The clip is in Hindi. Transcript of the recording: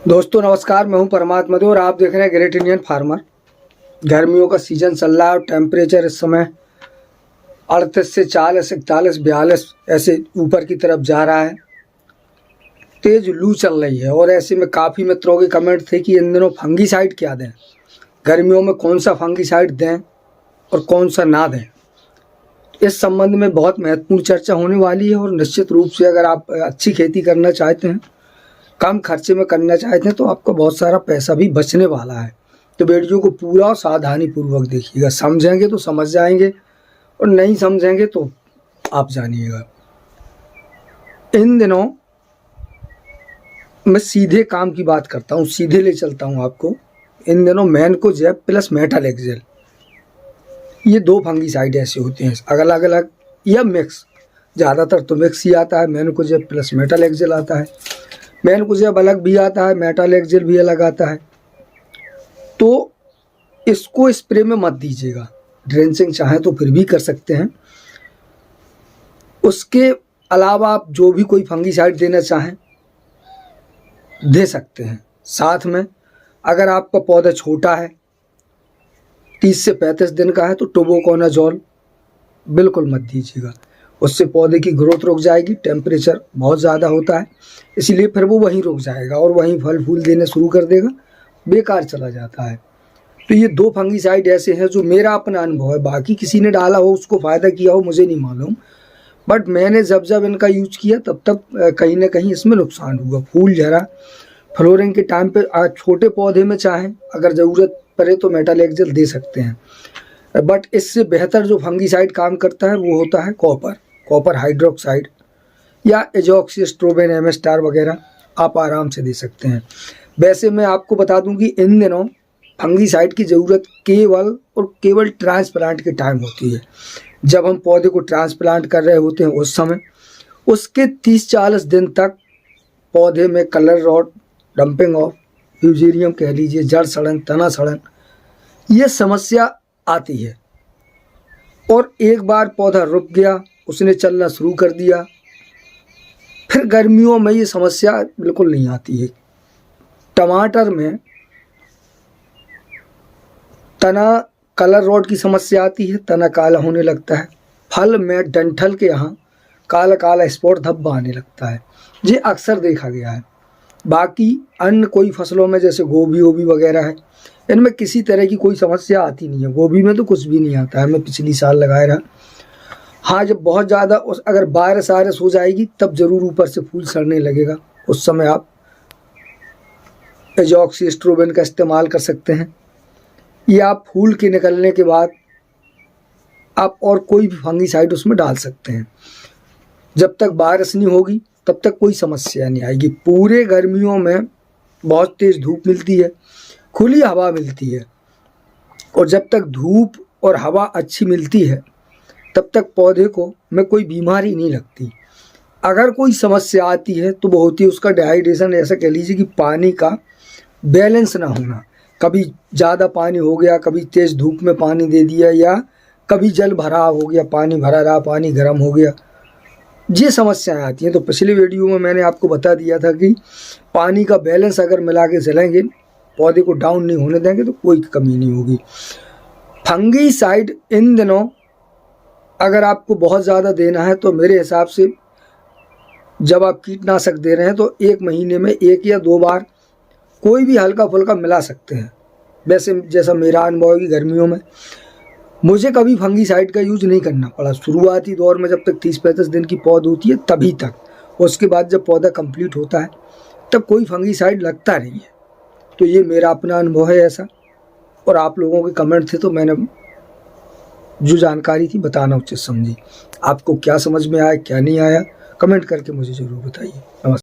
दोस्तों नमस्कार, मैं हूं परमात्मा और आप देख रहे हैं ग्रेट इंडियन फार्मर। गर्मियों का सीजन चल रहा है और टेम्परेचर इस समय 38 से 40, 41, 42 ऐसे ऊपर की तरफ जा रहा है। तेज लू चल रही है और ऐसे में काफ़ी मित्रों के कमेंट थे कि इन दिनों फंगीसाइड क्या दें, गर्मियों में कौन सा फंगीसाइड दें और कौन सा ना दें। इस संबंध में बहुत महत्वपूर्ण चर्चा होने वाली है और निश्चित रूप से अगर आप अच्छी खेती करना चाहते हैं, कम खर्चे में करना चाहते हैं, तो आपका बहुत सारा पैसा भी बचने वाला है। तो वीडियो को पूरा और सावधानी पूर्वक देखिएगा। समझेंगे तो समझ जाएंगे और नहीं समझेंगे तो आप जानिएगा। इन दिनों मैं सीधे काम की बात करता हूँ, सीधे ले चलता हूँ आपको। इन दिनों मैनकोजेब प्लस मेटालेक्सेल, ये दो फंगीसाइड ऐसे होते हैं, अलग अलग या मिक्स, ज़्यादातर तो मिक्स ही आता है। मैनकोजेब प्लस मेटालेक्सेल आता है, मैनकोजेब अलग भी आता है, मेटालेक्सेल भी अलग आता है। तो इसको स्प्रे में मत दीजिएगा, ड्रेंचिंग चाहें तो फिर भी कर सकते हैं। उसके अलावा आप जो भी कोई फंगीसाइड देना चाहें दे सकते हैं। साथ में अगर आपका पौधा छोटा है, 30 से 35 दिन का है, तो टोबोकोनाजोल बिल्कुल मत दीजिएगा। उससे पौधे की ग्रोथ रुक जाएगी। टेम्परेचर बहुत ज़्यादा होता है, इसलिए फिर वो वहीं रुक जाएगा और वहीं फल फूल देने शुरू कर देगा, बेकार चला जाता है। तो ये दो फंगीसाइड ऐसे हैं जो मेरा अपना अनुभव है, बाकी किसी ने डाला हो उसको फ़ायदा किया हो मुझे नहीं मालूम, बट मैंने जब इनका यूज किया तब कहीं ना कहीं इसमें नुकसान हुआ। फूल झरा, फ्लोरिंग के टाइम पे छोटे पौधे में चाहें अगर ज़रूरत पड़े तो मेटालेक्सेल दे सकते हैं, बट इससे बेहतर जो फंगीसाइड काम करता है वो होता है कॉपर हाइड्रोक्साइड या एजॉक्सिस्ट्रोबिन एम स्टार वगैरह आप आराम से दे सकते हैं। वैसे मैं आपको बता दूं कि इन दिनों फंगीसाइड की ज़रूरत केवल ट्रांसप्लांट के टाइम होती है। जब हम पौधे को ट्रांसप्लांट कर रहे होते हैं उस समय उसके 30-40 दिन तक पौधे में collar rot, damping off, fusarium कह लीजिए, जड़ सड़न, तना सड़न, ये समस्या आती है। और एक बार पौधा रुक गया, उसने चलना शुरू कर दिया, फिर गर्मियों में ये समस्या बिल्कुल नहीं आती है। टमाटर में तना कलर रॉट की समस्या आती है, तना काला होने लगता है। फल में डंठल के यहाँ काला काला स्पॉट धब्बा आने लगता है, ये अक्सर देखा गया है। बाकी अन्य कोई फसलों में जैसे गोभी वगैरह है, इनमें किसी तरह की कोई समस्या आती नहीं है। गोभी में तो कुछ भी नहीं आता है, मैं पिछली साल लगाया रहा। हाँ, जब बहुत ज़्यादा अगर बारिश हो जाएगी तब ज़रूर ऊपर से फूल सड़ने लगेगा, उस समय आप एजॉक्सिस्ट्रोबिन का इस्तेमाल कर सकते हैं, या आप फूल के निकलने के बाद आप और कोई भी फंगीसाइड उसमें डाल सकते हैं। जब तक बारिश नहीं होगी तब तक कोई समस्या नहीं आएगी। पूरे गर्मियों में बहुत तेज़ धूप मिलती है, खुली हवा मिलती है, और जब तक धूप और हवा अच्छी मिलती है तब तक पौधे को में कोई बीमारी नहीं लगती। अगर कोई समस्या आती है तो वो होती है उसका डिहाइड्रेशन, ऐसा कह लीजिए कि पानी का बैलेंस ना होना। कभी ज़्यादा पानी हो गया, कभी तेज़ धूप में पानी दे दिया, या कभी जल भराव हो गया, पानी भरा रहा, पानी गर्म हो गया, ये समस्याएं आती हैं। तो पिछले वीडियो में मैंने आपको बता दिया था कि पानी का बैलेंस अगर मिला के चलेंगे, पौधे को डाउन नहीं होने देंगे, तो कोई कमी नहीं होगी। फंगीसाइड इन दिनों अगर आपको बहुत ज़्यादा देना है तो मेरे हिसाब से जब आप कीटनाशक दे रहे हैं तो 1 महीने में 1 या 2 बार कोई भी हल्का फुल्का मिला सकते हैं। वैसे जैसा मेरा अनुभव है कि गर्मियों में मुझे कभी फंगीसाइड का यूज नहीं करना पड़ा। शुरुआती दौर में जब तक 30-35 दिन की पौध होती है तभी तक, उसके बाद जब पौधा कंप्लीट होता है तब कोई फंगीसाइड लगता नहीं है। तो ये मेरा अपना अनुभव है ऐसा, और आप लोगों के कमेंट थे तो मैंने जो जानकारी थी बताना उचित समझी। आपको क्या समझ में आया, क्या नहीं आया, कमेंट करके मुझे ज़रूर बताइए। नमस्कार।